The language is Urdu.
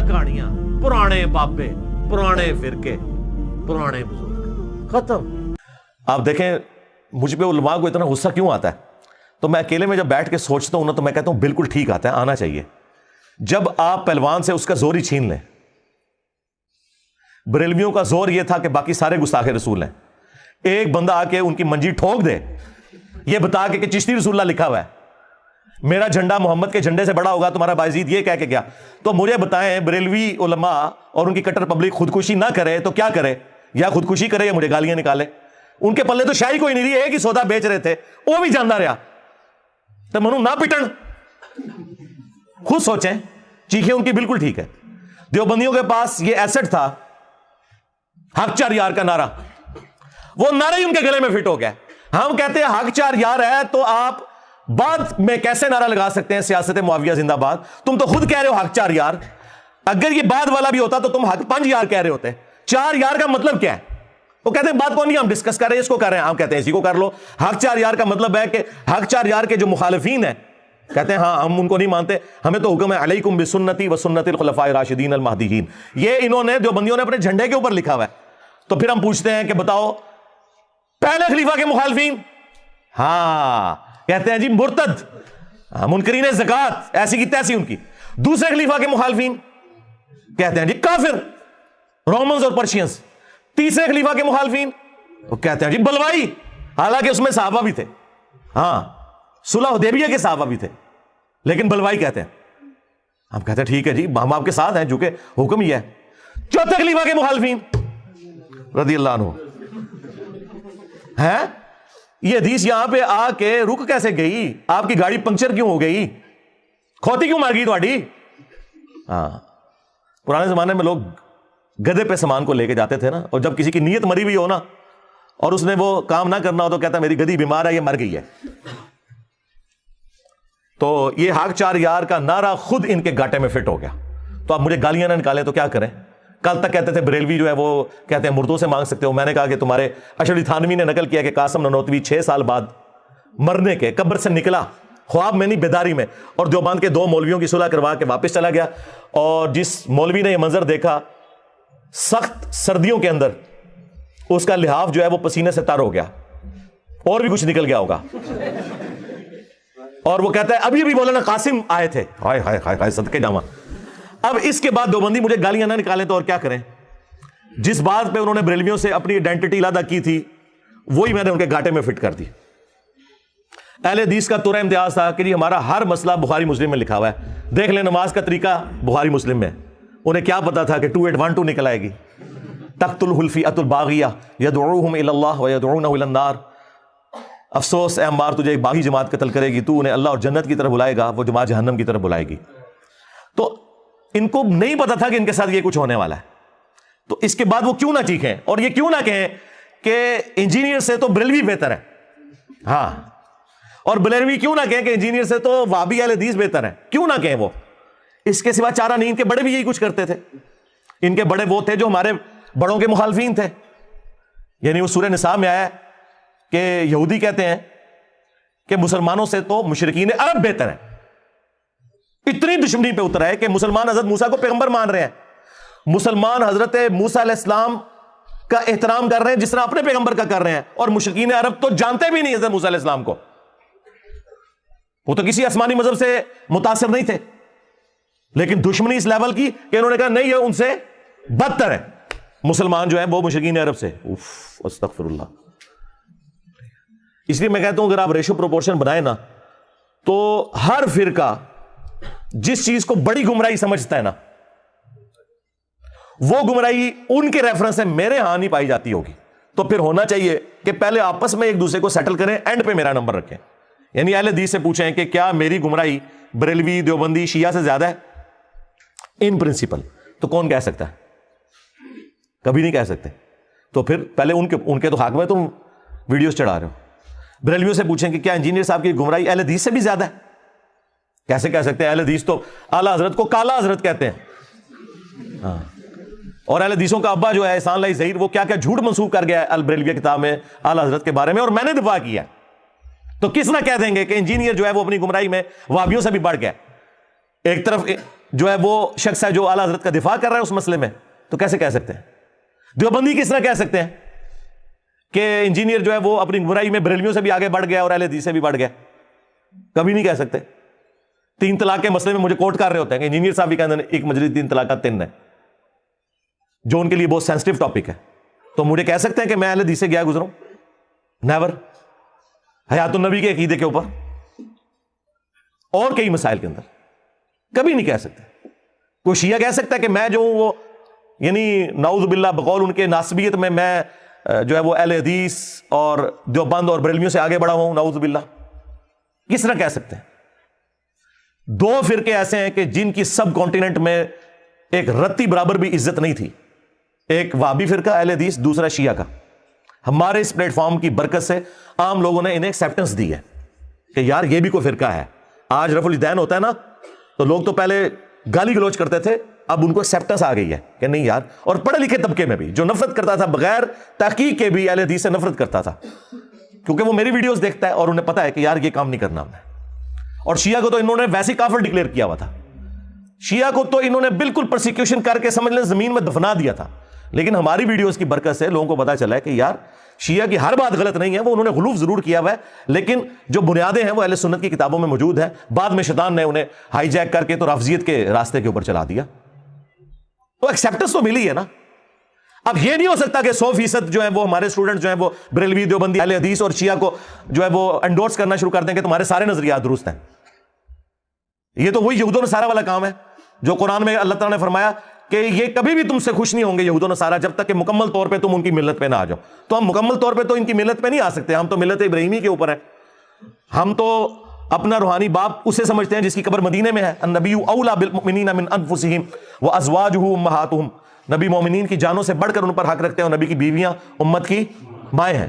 کہانیاں, پرانے بابے, پرانے فرقے, پرانے بزرگ, ختم. آپ دیکھیں مجھ پہ علماء کو اتنا غصہ کیوں آتا ہے, تو میں اکیلے میں جب بیٹھ کے سوچتا ہوں نا تو میں کہتا ہوں بالکل ٹھیک آتا ہے, آنا چاہیے. جب آپ پہلوان سے اس کا زور ہی چھین لیں. بریلویوں کا زور یہ تھا کہ باقی سارے گستاخ رسول ہیں, ایک بندہ آ کے ان کی منجی ٹھوک دے یہ بتا کے کہ چشتی رسول اللہ لکھا ہوا ہے, میرا جھنڈا محمد کے جھنڈے سے بڑا ہوگا, تمہارا بایزید یہ کہہ کے گیا. تو مجھے بتائیں بریلوی علماء اور ان کی کٹر پبلک خودکشی نہ کرے تو کیا کرے؟ یا خودکشی کرے یا مجھے گالیاں نکالے. ان کے پلے تو شاہی کوئی نہیں رہی, ایک ہی سودا بیچ رہے تھے, وہ بھی جانتا رہا. تو منو نہ پٹن, خود سوچیں. چیخیں ان کی بالکل ٹھیک ہے. دیوبندیوں کے پاس یہ ایسٹ تھا حق چار یار کا نعرہ, وہ نعرہ ہی ان کے گلے میں فٹ ہو گیا. ہم کہتے ہیں حق چار یار ہے تو آپ بعد میں کیسے نعرہ لگا سکتے ہیں سیاست معاویہ زندہ باد؟ تم تو خود کہہ رہے ہو حق چار یار. اگر یہ بعد والا بھی ہوتا تو تم حق پنج یار کہہ رہے ہوتے. چار یار کا مطلب کیا ہے؟ وہ کہتے ہیں بات کو نہیں ہم ڈسکس کر رہے ہیں, اس کو کر رہے ہیں. ہم کہتے ہیں اسی کو کر لو. حق چار یار کا مطلب ہے کہ حق چار یار کے جو مخالفین ہیں کہتے ہیں ہاں ہم ان کو نہیں مانتے, ہمیں تو حکم ہے علیکم بسنتی و سنت الخلفاء الراشدین المہدیین. یہ انہوں نے دیوبندیوں نے اپنے جھنڈے کے اوپر لکھا ہوا ہے. تو پھر ہم پوچھتے ہیں کہ بتاؤ پہلے خلیفہ کے مخالفین, ہاں کہتے ہیں جی مرتد, منکرین زکات ایسی کی تیسی ان کی. دوسرے خلیفہ کے مخالفین کہتے ہیں جی کافر, رومنز اور پرشینز. تیسرے خلیفہ کے مخالفین وہ کہتے ہیں جی بلوائی, حالانکہ اس میں صحابہ بھی تھے, ہاں صلح حدیبیہ کے صحابہ بھی تھے, لیکن بلوائی کہتے ہیں. ہم کہتے ہیں ٹھیک ہے جی ہم آپ کے ساتھ ہیں جو کہ حکم ہی ہے. چوتھے خلیفہ کے مخالفین رضی اللہ عنہ ہیں, یہ حدیث یہاں پہ آ کے رک کیسے گئی؟ آپ کی گاڑی پنکچر کیوں ہو گئی؟ کھوتی کیوں مار گئی تھوڑی؟ ہاں پرانے زمانے میں لوگ گدے پہ سامان کو لے کے جاتے تھے نا, اور جب کسی کی نیت مری ہوئی ہو نا اور اس نے وہ کام نہ کرنا ہو تو کہتا ہے میری گدی بیمار ہے, یہ مر گئی ہے. تو یہ حق چار یار کا نعرہ خود ان کے گاٹے میں فٹ ہو گیا. تو آپ مجھے گالیاں نہ نکالیں تو کیا کریں؟ کل تک کہتے تھے بریلوی جو ہے وہ کہتے ہیں مردوں سے مانگ سکتے ہو. میں نے کہا کہ تمہارے اشرف تھانوی نے نقل کیا کہ قاسم ننوتوی 6 سال بعد مرنے کے قبر سے نکلا, خواب میں نہیں بیداری میں, اور دیوبند کے 2 مولویوں کی صلح کروا کے واپس چلا گیا. اور جس مولوی نے یہ منظر دیکھا سخت سردیوں کے اندر اس کا لحاف جو ہے وہ پسینے سے تر ہو گیا, اور بھی کچھ نکل گیا ہوگا. اور وہ کہتا ہے ابھی ابھی مولانا قاسم آئے تھے, ہائے ہائے ہائے ہائے صدقے جاواں. اب اس کے بعد دیوبندی مجھے گالیاں نہ نکالیں تو اور کیا کریں؟ جس بات پہ انہوں نے بریلویوں سے اپنی آئیڈینٹی علیحدہ کی تھی وہی میں نے ان کے گاٹے میں فٹ کر دی. اہل حدیث کا تورا امتیاز تھا کہ جی ہمارا ہر مسئلہ بخاری مسلم میں لکھا ہوا ہے. دیکھ لیں نماز کا طریقہ بخاری مسلم میں. انہیں کیا پتا تھا کہ 2812 نکل آئے گی, تقتلہ الفئۃ الباغیہ یدعوہم الی اللہ ویدعونہ الی النار. افسوس اے عمار تجھے ایک باغی جماعت قتل کرے گی, تو انہیں اللہ اور جنت کی طرف بلائے گا, وہ جماعت جہنم کی طرف بلائے گی. تو ان کو نہیں پتا تھا کہ ان کے ساتھ یہ کچھ ہونے والا ہے. تو اس کے بعد وہ کیوں نہ چیخیں اور یہ کیوں نہ کہیں کہ انجینئر سے تو بریلوی بہتر ہے, ہاں, اور بریلوی کیوں نہ کہیں کہ انجینئر سے تو وہابی اہل حدیث بہتر ہے, کیوں نہ کہیں وہ؟ اس کے سوا چارہ نہیں. ان کے بڑے بھی یہی کچھ کرتے تھے. ان کے بڑے وہ تھے جو ہمارے بڑوں کے مخالفین تھے. یعنی وہ سورہ نساء میں آیا ہے کہ یہودی کہتے ہیں کہ مسلمانوں سے تو مشرکین عرب بہتر ہیں. اتنی دشمنی پہ اترا ہے کہ مسلمان حضرت موسیٰ کو پیغمبر مان رہے ہیں, مسلمان حضرت موسیٰ علیہ السلام کا احترام کر رہے ہیں جس طرح اپنے پیغمبر کا کر رہے ہیں, اور مشرکین عرب تو جانتے بھی نہیں حضرت موسیٰ علیہ السلام کو. وہ تو کسی آسمانی مذہب سے متاثر نہیں تھے, لیکن دشمنی اس لیول کی کہ انہوں نے کہا نہیں یہ ان سے بدتر ہے مسلمان جو ہے وہ مشرکین عرب سے. استغفر اللہ. اس لیے میں کہتا ہوں اگر آپ ریشو پروپورشن بنائیں نا تو ہر فرقہ جس چیز کو بڑی گمراہی سمجھتا ہے نا وہ گمراہی ان کے ریفرنس سے میرے ہاں نہیں پائی جاتی ہوگی. تو پھر ہونا چاہیے کہ پہلے آپس میں ایک دوسرے کو سیٹل کریں, اینڈ پہ میرا نمبر رکھیں. یعنی اہل حدیث سے پوچھیں کہ کیا میری گمراہی بریلوی دیوبندی شیعہ سے زیادہ ہے ان پرنسپل؟ تو کون کہہ سکتا ہے؟ کبھی نہیں کہہ سکتے. تو پھر پہلے ان کے تو حق میں تم ویڈیوز چڑھا رہے ہو. بریلویوں سے پوچھیں کہ کیا انجینئر صاحب کی گمراہی اہل حدیث سے بھی زیادہ ہے؟ کیسے کہہ سکتے ہیں؟ اہل حدیث تو اعلیٰ حضرت کو کالا حضرت کہتے ہیں, ہاں, اور اہل حدیثوں کا ابا جو ہے احسان اللہ ظہیر وہ کیا کیا جھوٹ منسوخ کر گیا ہے البریلویہ کتاب میں اعلیٰ حضرت کے بارے میں, اور میں نے دفاع کیا. تو کس نہ کہہ دیں گے کہ انجینئر جو ہے وہ اپنی گمراہی میں وہابیوں سے بھی بڑھ گیا. ایک طرف جو ہے وہ شخص ہے جو اعلیٰ حضرت کا دفاع کر رہا ہے اس مسئلے میں، تو کیسے کہہ سکتے ہیں؟ دیوبندی کس طرح کہہ سکتے ہیں کہ انجینئر جو ہے وہ اپنی برائی میں بریلویوں سے بھی آگے بڑھ گیا اور اہل حدیث سے بھی بڑھ گیا؟ کبھی نہیں کہہ سکتے. 3 طلاق کے مسئلے میں مجھے کوٹ کر رہے ہوتے ہیں کہ انجینئر صاحب بھی کہتے ہیں ایک مجلس 3 طلاقات 3 ہے، جو ان کے لیے بہت سینسٹیو ٹاپک ہے. تو مجھے کہہ سکتے ہیں کہ میں اہل حدیث سے گیا گزروں؟ نیور. حیات النبی کے عقیدے کے اوپر اور کئی مسائل کے اندر کبھی نہیں کہہ سکتے. کوئی شیعہ کہہ سکتا ہے کہ میں جو ہوں وہ یعنی نعوذ باللہ بقول ان کے ناسبیت میں جو ہے وہ اہل حدیث اور دیوبند اور بریلویوں سے آگے بڑھا ہوں؟ نعوذ باللہ. کس طرح کہہ سکتے ہیں؟ 2 فرقے ایسے ہیں کہ جن کی سب کانٹیننٹ میں ایک رتی برابر بھی عزت نہیں تھی. ایک وہابی فرقہ اہل حدیث، دوسرا شیعہ کا. ہمارے اس پلیٹ فارم کی برکت سے عام لوگوں نے انہیں ایکسیپٹنس دی ہے کہ یار یہ بھی کوئی فرقہ ہے. آج رفع الیدین ہوتا ہے نا تو لوگ تو پہلے گالی گلوچ کرتے تھے، اب ان کو ایکسیپٹنس آ گئی ہے کہ نہیں یار. اور پڑھے لکھے طبقے میں بھی جو نفرت کرتا تھا بغیر تحقیق کے بھی اہل حدیث سے نفرت کرتا تھا، کیونکہ وہ میری ویڈیوز دیکھتا ہے اور انہیں پتا ہے کہ یار یہ کام نہیں کرنا ہمیں. اور شیعہ کو تو انہوں نے ویسے کافر ڈکلیئر کیا ہوا تھا. شیعہ کو تو انہوں نے بالکل پرسیکیوشن کر کے سمجھ لیں زمین میں دفنا دیا تھا. لیکن ہماری ویڈیوز کی برکت سے لوگوں کو پتا چلا ہے کہ یار شیعہ کی ہر بات غلط نہیں ہے. وہ انہوں نے غلوف ضرور کیا ہوا ہے لیکن جو بنیادیں ہیں وہ اہل سنت کی کتابوں میں موجود ہیں. بعد میں شیطان نے انہیں ہائی جیک کر کے تو رافضیت کے راستے کے اوپر چلا دیا. تو ایکسیپٹنس تو ملی ہے نا. اب یہ نہیں ہو سکتا کہ 100% جو ہے وہ ہمارے اسٹوڈنٹ جو ہیں وہ بریلوی دیوبندی اہل حدیث اور شیعہ کو جو ہے وہ انڈورس کرنا شروع کر دیں کہ تمہارے سارے نظریات درست ہیں. یہ تو وہی یہود و نصارہ والا کام ہے جو قرآن میں اللہ تعالیٰ نے فرمایا کہ یہ کبھی بھی تم سے خوش نہیں ہوں گے یہود و نصارہ جب تک کہ مکمل طور پہ تم ان کی ملت پہ نہ آ جاؤ. تو ہم مکمل طور پہ تو ان کی ملت پہ نہیں آ سکتے. ہم تو ملت ابراہیمی کے اوپر ہیں. ہم تو اپنا روحانی باپ اسے سمجھتے ہیں جس کی قبر مدینے میں ہے. النبی اولی بالمؤمنین من انفسہم وازواجہ امہاتہم. نبی مومنین کی جانوں سے بڑھ کر ان پر حق رکھتے ہیں اور نبی کی بیویاں امت کی مائیں ہیں.